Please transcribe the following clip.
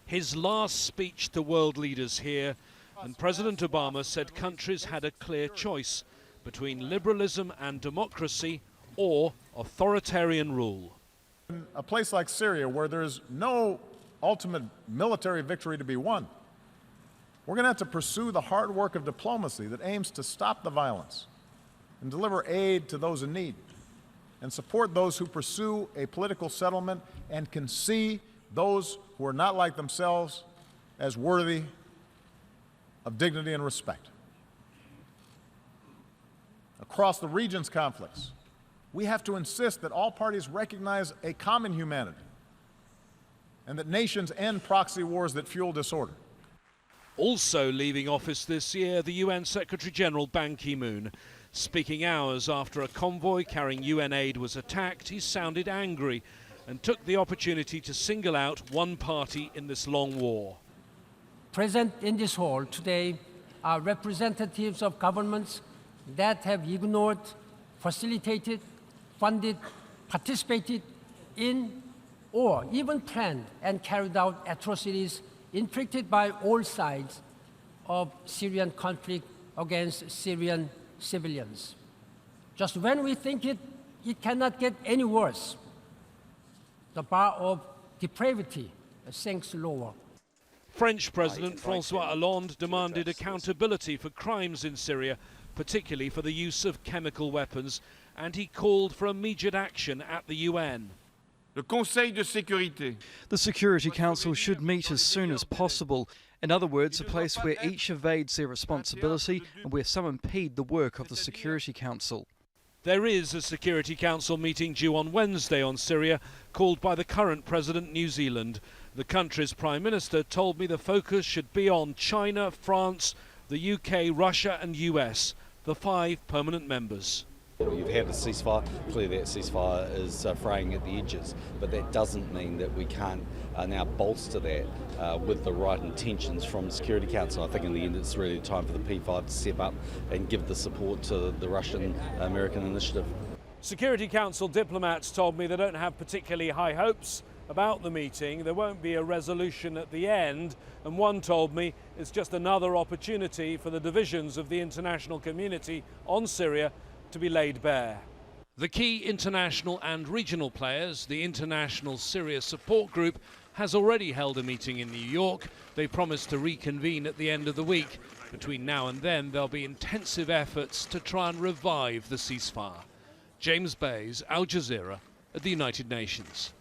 His last speech to world leaders here, and President Obama said countries had a clear choice between liberalism and democracy or authoritarian rule. In a place like Syria, where there's no ultimate military victory to be won, we're going to have to pursue the hard work of diplomacy that aims to stop the violence and deliver aid to those in need and support those who pursue a political settlement and can see those who are not like themselves as worthy of dignity and respect. Across the region's conflicts, we have to insist that all parties recognize a common humanity and that nations end proxy wars that fuel disorder. Also leaving office this year, the UN Secretary-General Ban Ki-moon. Speaking hours after a convoy carrying UN aid was attacked, he sounded angry and took the opportunity to single out one party in this long war. Present in this hall today are representatives of governments that have ignored, facilitated, funded, participated in, or even planned and carried out atrocities inflicted by all sides of Syrian conflict against Syrian civilians. Just when we think it cannot get any worse, the bar of depravity sinks lower. French President François Hollande demanded accountability for crimes in Syria, particularly for the use of chemical weapons, and he called for immediate action at the UN. The Security Council should meet as soon as possible. In other words, a place where each evades their responsibility and where some impede the work of the Security Council. There is a Security Council meeting due on Wednesday on Syria, called by the current President New Zealand. The country's Prime Minister told me the focus should be on China, France, the UK, Russia and US, the 5 permanent members. You've had a ceasefire. Clearly that ceasefire is fraying at the edges, but that doesn't mean that we can't now bolster that with the right intentions from the Security Council. I think in the end it's really time for the P5 to step up and give the support to the Russian-American initiative. Security Council diplomats told me they don't have particularly high hopes about the meeting. There won't be a resolution at the end, and one told me it's just another opportunity for the divisions of the international community on Syria to be laid bare. The key international and regional players, the International Syria Support Group, has already held a meeting in New York. They promised to reconvene at the end of the week. Between now and then, there'll be intensive efforts to try and revive the ceasefire. James Bays, Al Jazeera, at the United Nations.